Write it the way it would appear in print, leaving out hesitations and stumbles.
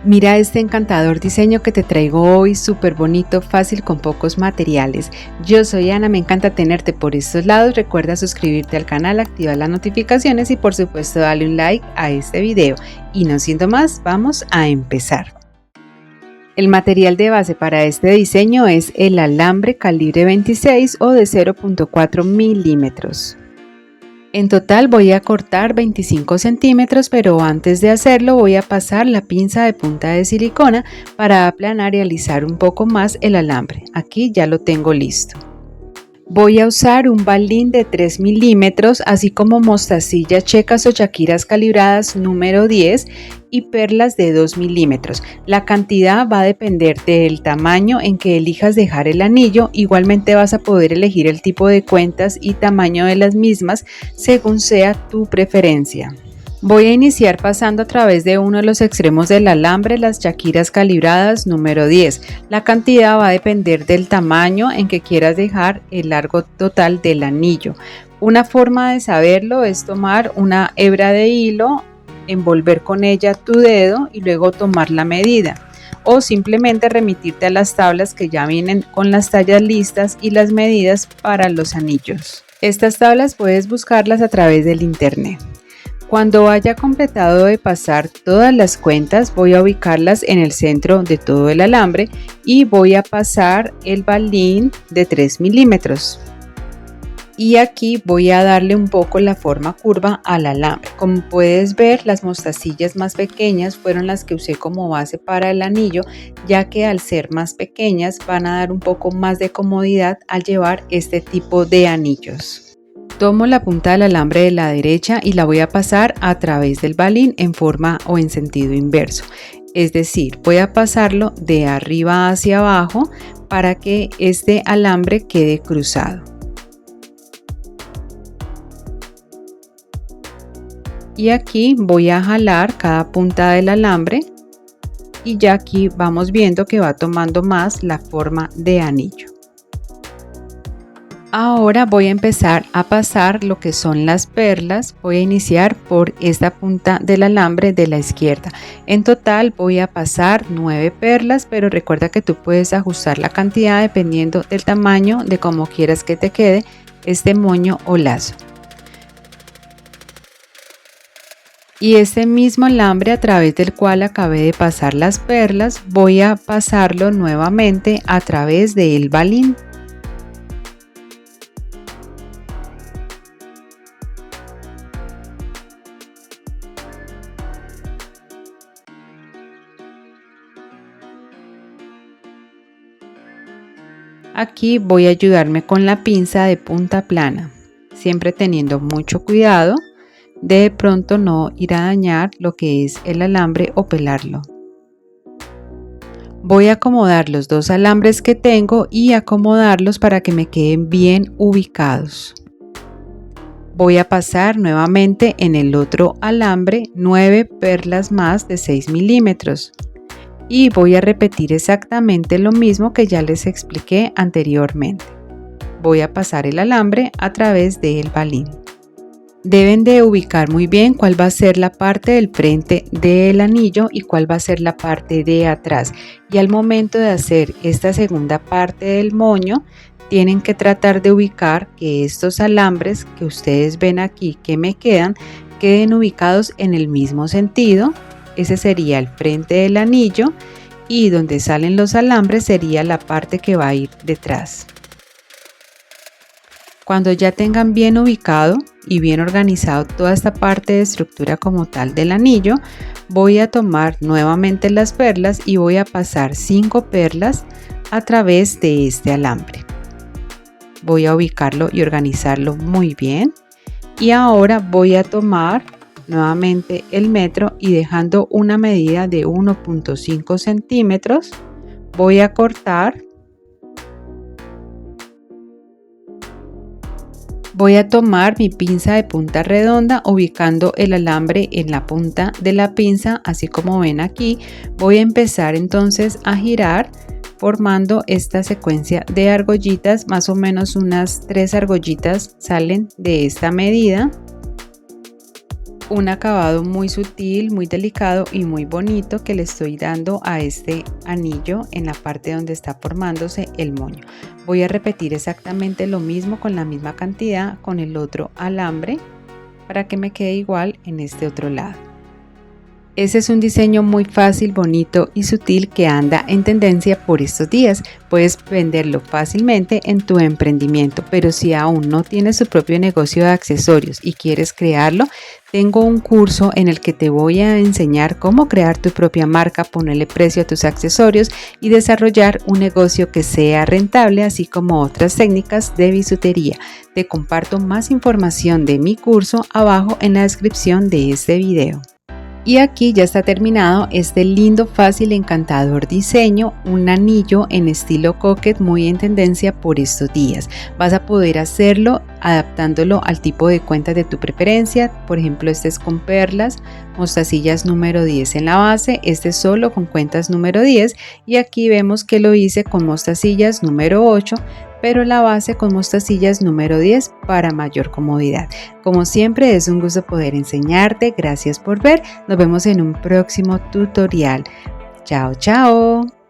Mira este encantador diseño que te traigo hoy, súper bonito, fácil, con pocos materiales. Yo soy Ana, me encanta tenerte por estos lados. Recuerda suscribirte al canal, activar las notificaciones y por supuesto darle un like a este video. Y no siendo más, vamos a empezar. El material de base para este diseño es el alambre calibre 26 o de 0.4 milímetros. En total voy a cortar 25 centímetros, pero antes de hacerlo voy a pasar la pinza de punta de silicona para aplanar y alisar un poco más el alambre. Aquí ya lo tengo listo. Voy a usar un balín de 3 milímetros, así como mostacillas checas o chaquiras calibradas número 10 y perlas de 2 milímetros. La cantidad va a depender del tamaño en que elijas dejar el anillo. Igualmente vas a poder elegir el tipo de cuentas y tamaño de las mismas según sea tu preferencia. Voy a iniciar pasando a través de uno de los extremos del alambre las chaquiras calibradas número 10. La cantidad va a depender del tamaño en que quieras dejar el largo total del anillo. Una forma de saberlo es tomar una hebra de hilo, envolver con ella tu dedo y luego tomar la medida. O simplemente remitirte a las tablas que ya vienen con las tallas listas y las medidas para los anillos. Estas tablas puedes buscarlas a través del internet. Cuando haya completado de pasar todas las cuentas, voy a ubicarlas en el centro de todo el alambre y voy a pasar el balín de 3 milímetros. Y aquí voy a darle un poco la forma curva al alambre. Como puedes ver, las mostacillas más pequeñas fueron las que usé como base para el anillo, ya que al ser más pequeñas van a dar un poco más de comodidad al llevar este tipo de anillos. Tomo la punta del alambre de la derecha y la voy a pasar a través del balín en forma o en sentido inverso. Es decir, voy a pasarlo de arriba hacia abajo para que este alambre quede cruzado. Y aquí voy a jalar cada punta del alambre y ya aquí vamos viendo que va tomando más la forma de anillo. Ahora voy a empezar a pasar lo que son las perlas. Voy a iniciar por esta punta del alambre de la izquierda. En total voy a pasar 9 perlas, pero recuerda que tú puedes ajustar la cantidad dependiendo del tamaño de cómo quieras que te quede este moño o lazo. Y este mismo alambre a través del cual acabé de pasar las perlas, voy a pasarlo nuevamente a través del balín. Aquí voy a ayudarme con la pinza de punta plana, siempre teniendo mucho cuidado de pronto no ir a dañar lo que es el alambre o pelarlo. Voy a acomodar los dos alambres que tengo y acomodarlos para que me queden bien ubicados. Voy a pasar nuevamente en el otro alambre 9 perlas más de 6 milímetros. Y voy a repetir exactamente lo mismo que ya les expliqué anteriormente. Voy a pasar el alambre a través del balín. Deben de ubicar muy bien cuál va a ser la parte del frente del anillo y cuál va a ser la parte de atrás. Y al momento de hacer esta segunda parte del moño, tienen que tratar de ubicar que estos alambres que ustedes ven aquí que me queden ubicados en el mismo sentido. Ese sería el frente del anillo y donde salen los alambres sería la parte que va a ir detrás. Cuando ya tengan bien ubicado y bien organizado toda esta parte de estructura como tal del anillo, voy a tomar nuevamente las perlas y voy a pasar 5 perlas a través de este alambre. Voy a ubicarlo y organizarlo muy bien. Y ahora voy a tomar nuevamente el metro y dejando una medida de 1.5 centímetros voy a cortar. Voy a tomar mi pinza de punta redonda ubicando el alambre en la punta de la pinza, así como ven aquí. Voy a empezar entonces a girar formando esta secuencia de argollitas. Más o menos unas 3 argollitas salen de esta medida. Un acabado muy sutil, muy delicado y muy bonito que le estoy dando a este anillo en la parte donde está formándose el moño. Voy a repetir exactamente lo mismo con la misma cantidad con el otro alambre para que me quede igual en este otro lado. Ese es un diseño muy fácil, bonito y sutil que anda en tendencia por estos días. Puedes venderlo fácilmente en tu emprendimiento, pero si aún no tienes tu propio negocio de accesorios y quieres crearlo, tengo un curso en el que te voy a enseñar cómo crear tu propia marca, ponerle precio a tus accesorios y desarrollar un negocio que sea rentable, así como otras técnicas de bisutería. Te comparto más información de mi curso abajo en la descripción de este video. Y aquí ya está terminado este lindo, fácil, encantador diseño, un anillo en estilo coquette muy en tendencia por estos días. Vas a poder hacerlo adaptándolo al tipo de cuentas de tu preferencia. Por ejemplo, este es con perlas, mostacillas número 10 en la base, este es solo con cuentas número 10 y aquí vemos que lo hice con mostacillas número 8, pero la base con mostacillas número 10 para mayor comodidad. Como siempre, es un gusto poder enseñarte. Gracias por ver. Nos vemos en un próximo tutorial. Chao, chao.